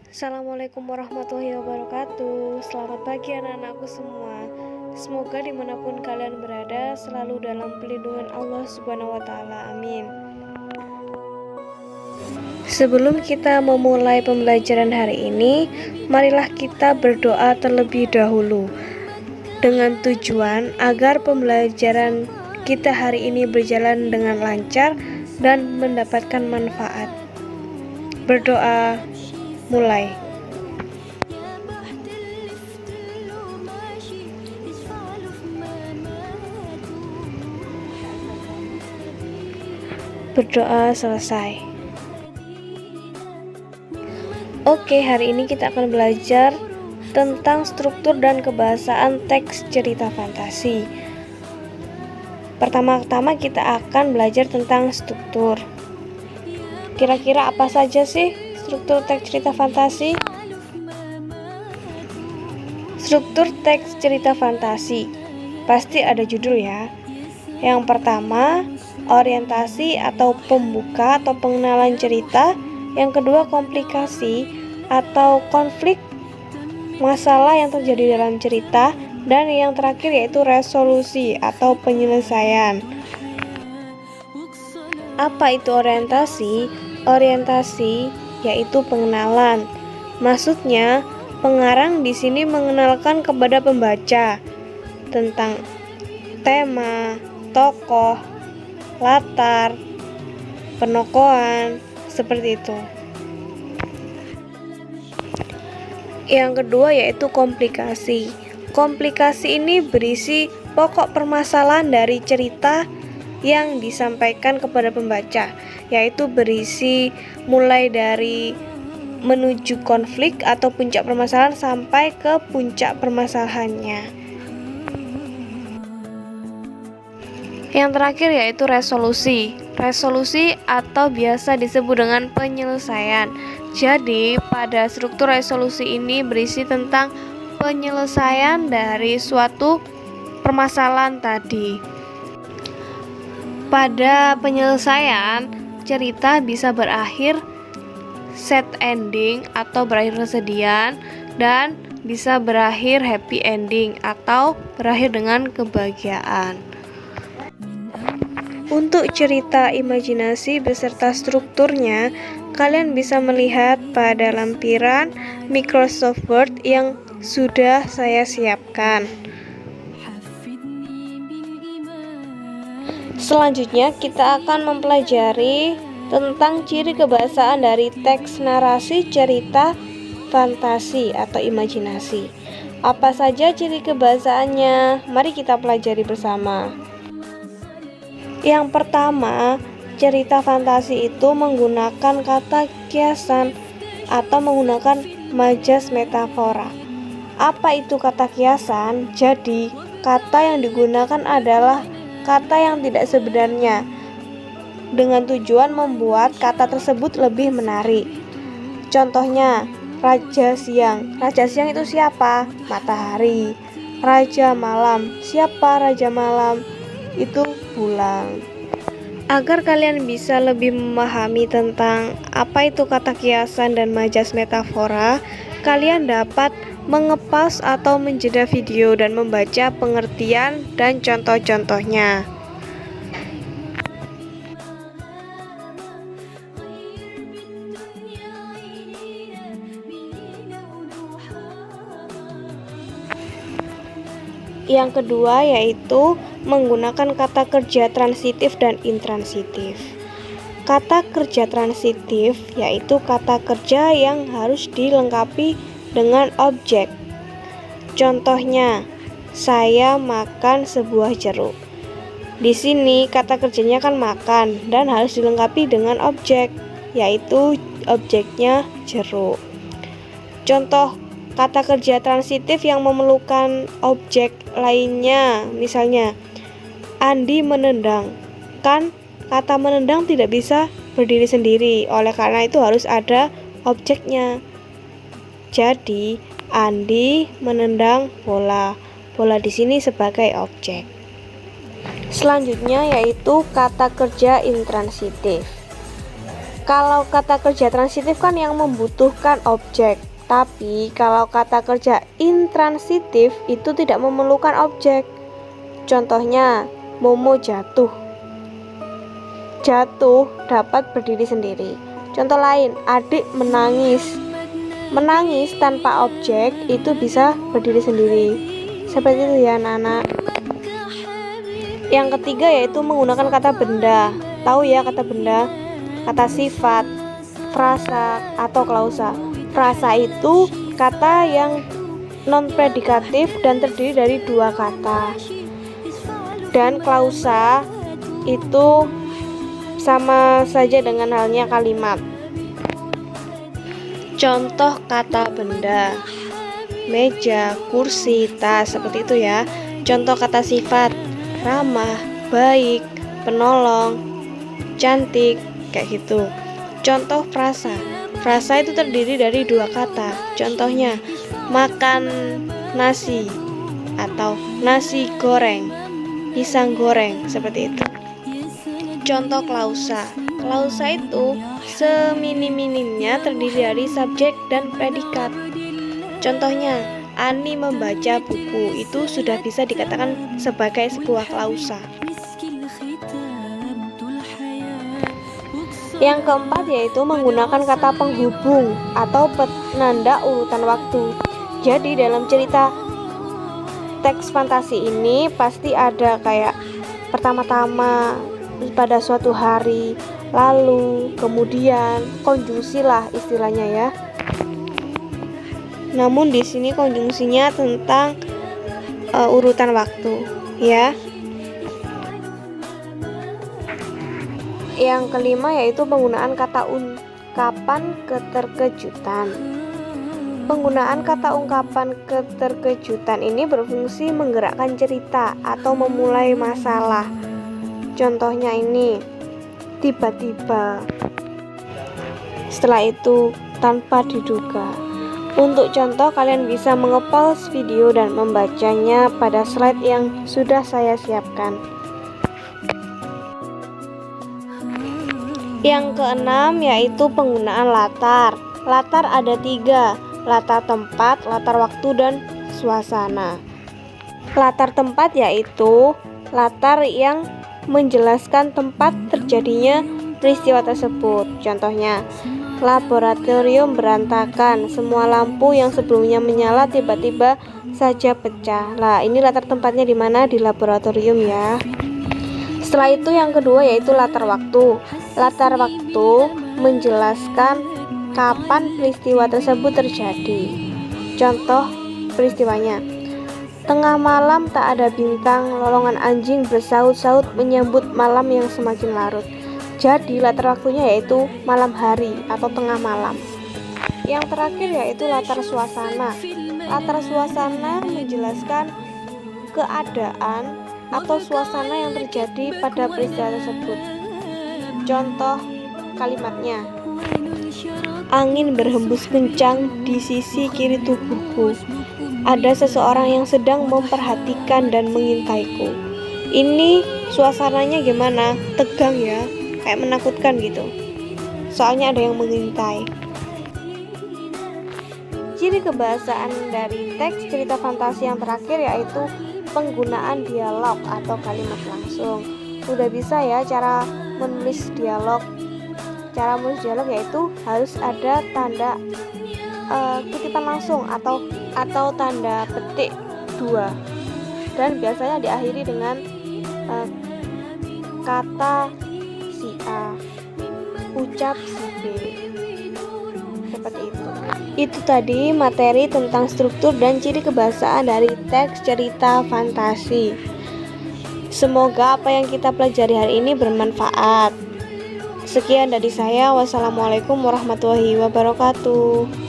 Assalamualaikum warahmatullahi wabarakatuh. Selamat pagi anak-anakku semua. Semoga dimanapun kalian berada selalu dalam pelindungan Allah Subhanahu wa Ta'ala. Amin. Sebelum kita memulai pembelajaran hari ini, marilah kita berdoa terlebih dahulu dengan tujuan agar pembelajaran kita hari ini berjalan dengan lancar dan mendapatkan manfaat. Berdoa. Mulai. Berdoa selesai. Oke, hari ini kita akan belajar tentang struktur dan kebahasaan teks cerita fantasi. Pertama-tama kita akan belajar tentang struktur. Kira-kira apa saja sih struktur teks cerita fantasi? Struktur teks cerita fantasi pasti ada judul ya. Yang pertama, orientasi atau pembuka atau pengenalan cerita. Yang kedua, komplikasi atau konflik masalah yang terjadi dalam cerita. Dan yang terakhir yaitu resolusi atau penyelesaian. Apa itu orientasi? Orientasi yaitu pengenalan. Maksudnya, pengarang di sini mengenalkan kepada pembaca tentang tema, tokoh, latar, penokohan, seperti itu. Yang kedua yaitu komplikasi. Komplikasi ini berisi pokok permasalahan dari cerita yang disampaikan kepada pembaca, yaitu berisi mulai dari menuju konflik atau puncak permasalahan sampai ke puncak permasalahannya. Yang terakhir yaitu resolusi. Resolusi atau biasa disebut dengan penyelesaian. Jadi pada struktur resolusi ini berisi tentang penyelesaian dari suatu permasalahan tadi. Pada penyelesaian, cerita bisa berakhir sad ending atau berakhir kesedihan, dan bisa berakhir happy ending atau berakhir dengan kebahagiaan. Untuk cerita imajinasi beserta strukturnya, kalian bisa melihat pada lampiran Microsoft Word yang sudah saya siapkan. Selanjutnya kita akan mempelajari tentang ciri kebahasaan dari teks narasi cerita fantasi atau imajinasi. Apa saja ciri kebahasaannya? Mari kita pelajari bersama. Yang pertama, cerita fantasi itu menggunakan kata kiasan atau menggunakan majas metafora. Apa itu kata kiasan? Jadi, kata yang digunakan adalah kata yang tidak sebenarnya dengan tujuan membuat kata tersebut lebih menarik. Contohnya, Raja Siang. Raja Siang itu siapa? Matahari. Raja Malam. Siapa Raja Malam? Itu bulan. Agar kalian bisa lebih memahami tentang apa itu kata kiasan dan majas metafora, kalian dapat mengepas atau menjeda video dan membaca pengertian dan contoh-contohnya. Yang kedua yaitu menggunakan kata kerja transitif dan intransitif. Kata kerja transitif yaitu kata kerja yang harus dilengkapi dengan objek. Contohnya, saya makan sebuah jeruk. Di sini kata kerjanya kan makan dan harus dilengkapi dengan objek, yaitu objeknya jeruk. Contoh kata kerja transitif yang memerlukan objek lainnya, misalnya Andi menendang. Kan kata menendang tidak bisa berdiri sendiri, oleh karena itu harus ada objeknya. Jadi, Andi menendang bola. Bola di sini sebagai objek. Selanjutnya yaitu kata kerja intransitif. Kalau kata kerja transitif kan yang membutuhkan objek, tapi kalau kata kerja intransitif itu tidak memerlukan objek. Contohnya, Momo jatuh. Jatuh dapat berdiri sendiri. Contoh lain, adik menangis. Menangis tanpa objek itu bisa berdiri sendiri. Seperti itu ya anak-anak. Yang ketiga yaitu menggunakan kata benda. Tahu ya kata benda? Kata sifat, frasa, atau klausa. Frasa itu kata yang non-predikatif dan terdiri dari dua kata. Dan klausa itu sama saja dengan halnya kalimat. Contoh kata benda: meja, kursi, tas, seperti itu ya. Contoh kata sifat: ramah, baik, penolong, cantik, kayak gitu. Contoh frasa: frasa itu terdiri dari dua kata. Contohnya, makan nasi atau nasi goreng, pisang goreng, seperti itu. Contoh klausa: klausa itu seminim-minimnya terdiri dari subjek dan predikat. Contohnya, Ani membaca buku, itu sudah bisa dikatakan sebagai sebuah klausa. Yang keempat yaitu menggunakan kata penghubung atau penanda urutan waktu. Jadi dalam cerita teks fantasi ini pasti ada kayak pertama-tama, pada suatu hari, lalu, kemudian, konjungsi lah istilahnya ya. Namun di sini konjungsinya tentang urutan waktu ya. Yang kelima yaitu penggunaan kata ungkapan keterkejutan. Penggunaan kata ungkapan keterkejutan ini berfungsi menggerakkan cerita atau memulai masalah. Contohnya ini, tiba-tiba. Setelah itu, tanpa diduga. Untuk contoh, kalian bisa mengepause video dan membacanya pada slide yang sudah saya siapkan. Yang keenam yaitu penggunaan latar. Latar ada 3, latar tempat, latar waktu, dan suasana. Latar tempat yaitu latar yang menjelaskan tempat terjadinya peristiwa tersebut. Contohnya, laboratorium berantakan, semua lampu yang sebelumnya menyala tiba-tiba saja pecah. Lah, ini latar tempatnya di mana? Di laboratorium ya. Setelah itu yang kedua yaitu latar waktu. Latar waktu menjelaskan kapan peristiwa tersebut terjadi. Contoh peristiwanya: tengah malam tak ada bintang, lolongan anjing bersaut-saut menyambut malam yang semakin larut. Jadi latar waktunya yaitu malam hari atau tengah malam. Yang terakhir yaitu latar suasana. Latar suasana menjelaskan keadaan atau suasana yang terjadi pada peristiwa tersebut. Contoh kalimatnya: angin berhembus kencang di sisi kiri tubuhku. Ada seseorang yang sedang memperhatikan dan mengintaiku. Ini suasananya gimana? Tegang ya, kayak menakutkan gitu. Soalnya ada yang mengintai. Ciri kebahasaan dari teks cerita fantasi yang terakhir yaitu penggunaan dialog atau kalimat langsung. Udah bisa ya cara menulis dialog. Cara menulis dialog yaitu harus ada tanda kutipan langsung atau tanda petik 2, dan biasanya diakhiri dengan kata si A, ucap si B, seperti itu. Itu tadi materi tentang struktur dan ciri kebahasaan dari teks cerita fantasi. Semoga apa yang kita pelajari hari ini bermanfaat. Sekian dari saya. Wassalamualaikum warahmatullahi wabarakatuh.